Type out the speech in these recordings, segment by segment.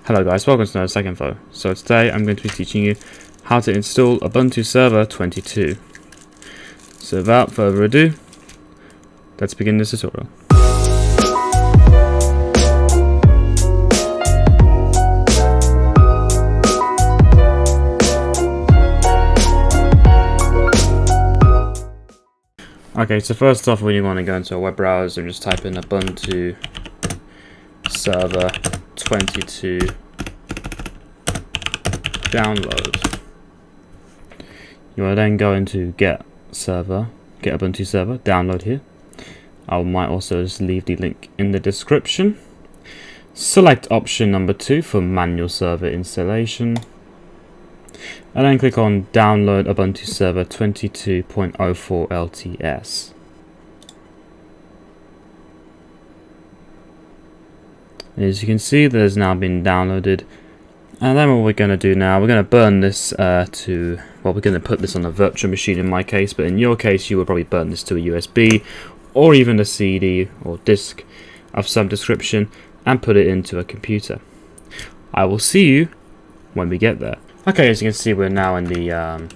Hello guys, welcome to another Tech Info. So today I'm going to be teaching you how to install Ubuntu Server 22. So without further ado, let's begin this tutorial. Okay, so first off, when you want to go into a web browser and just type in Ubuntu Server 22 download. You will then go into get Ubuntu Server, download here. I might also just leave the link in the description. Select option number 2 for manual server installation. And then click on download Ubuntu Server 22.04 LTS. As you can see, there's now been downloaded. And then what we're going to do now, we're going to burn this we're going to put this on a virtual machine in my case, but in your case you will probably burn this to a USB or even a CD or disk of some description and put it into a computer. I will see you when we get there. Okay, as you can see, we're now in the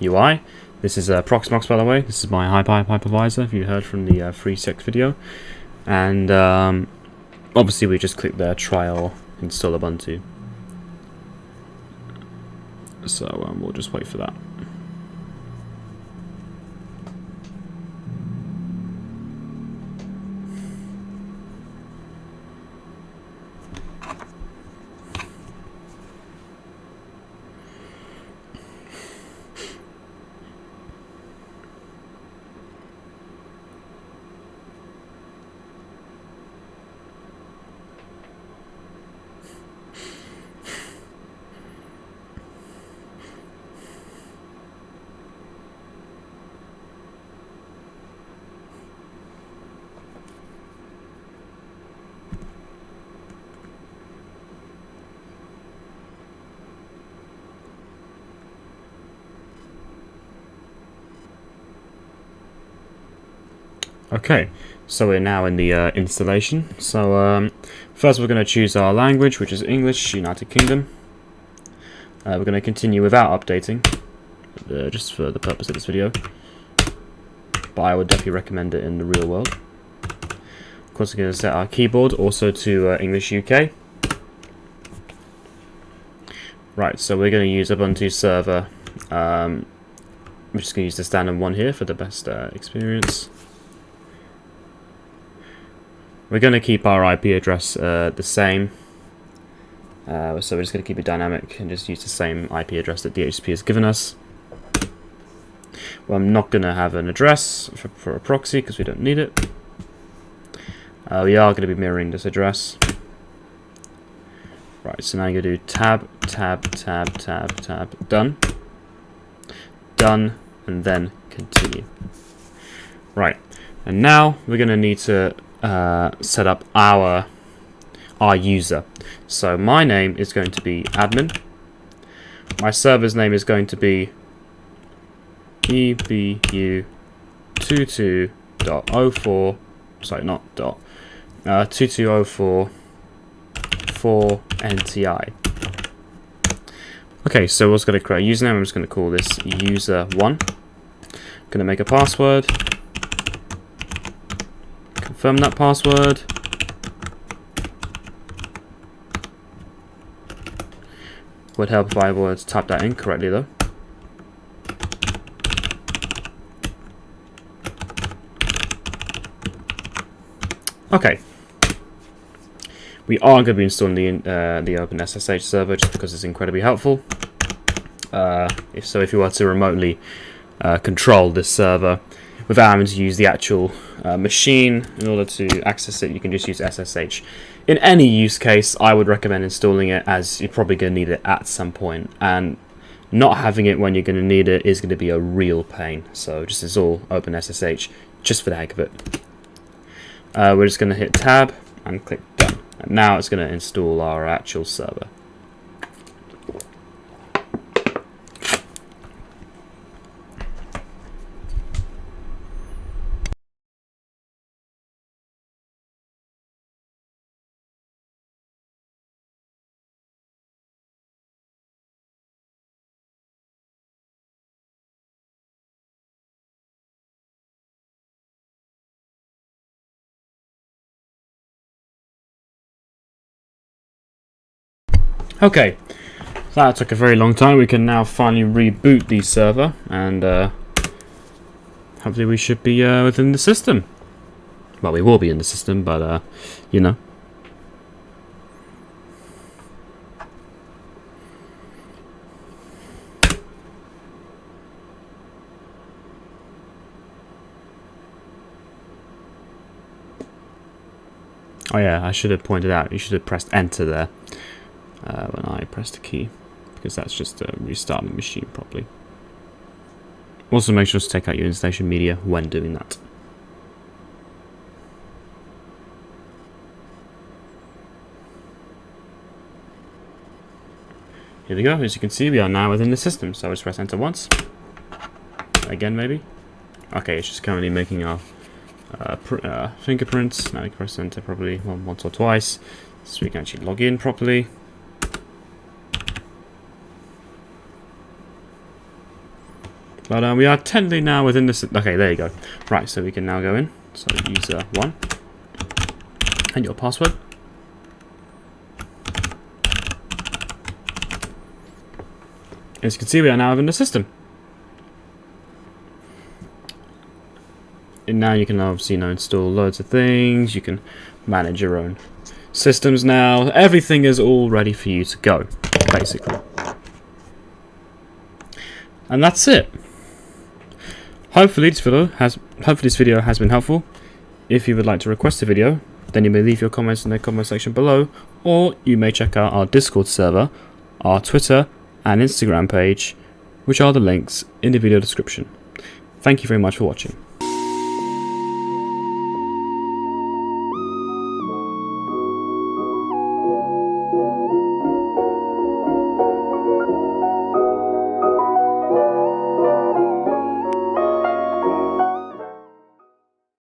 UI. This is Proxmox, by the way. This is my hypervisor, if you heard from the free sex video. And obviously we just click there, try or install Ubuntu. So we'll just wait for that. Okay, so we're now in the installation. So first we're going to choose our language, which is English, United Kingdom. We're going to continue without updating, just for the purpose of this video. But I would definitely recommend it in the real world. Of course, we're going to set our keyboard also to English UK. Right, so we're going to use Ubuntu Server. I'm just going to use the standard one here for the best experience. We're going to keep our IP address the same, so we're just going to keep it dynamic and just use the same IP address that DHCP has given us. Well, I'm not going to have an address for a proxy because we don't need it. We are going to be mirroring this address. Right, so now you're going to do tab, done, and then continue. Right, and now we're going to need to set up our user. So my name is going to be admin. My server's name is going to be EBU 22.04. Sorry, not dot. 2204 for NTI. Okay, so we're just going to create a username. I'm just going to call this user1. I'm going to make a password. Confirm that password. Would help if I were to type that in correctly though. Okay. We are going to be installing the OpenSSH server just because it's incredibly helpful. If you were to remotely control this server without having to use the actual machine in order to access it, you can just use SSH. In any use case, I would recommend installing it, as you're probably going to need it at some point, and not having it when you're going to need it is going to be a real pain. So just install OpenSSH just for the heck of it. We're just going to hit tab and click done, and now it's going to install our actual server. Okay, so that took a very long time. We can now finally reboot the server, and hopefully we should be within the system. Well, we will be in the system, but you know. Oh yeah, I should have pointed out, you should have pressed enter there when I pressed the key, because that's just restarting the machine properly. Also make sure to take out your installation media when doing that. Here we go, as you can see we are now within the system, so let's press enter once. Again maybe. Okay, it's just currently making our fingerprints. Now we can press enter probably once or twice, so we can actually log in properly. But we are technically now within this. Okay, there you go. Right, so we can now go in. So user 1 and your password. As you can see, we are now within the system. And now you can obviously install loads of things. You can manage your own systems now. Everything is all ready for you to go, basically. And that's it. Hopefully this video has been helpful. If you would like to request a video, then you may leave your comments in the comment section below, or you may check out our Discord server, our Twitter and Instagram page, which are the links in the video description. Thank you very much for watching.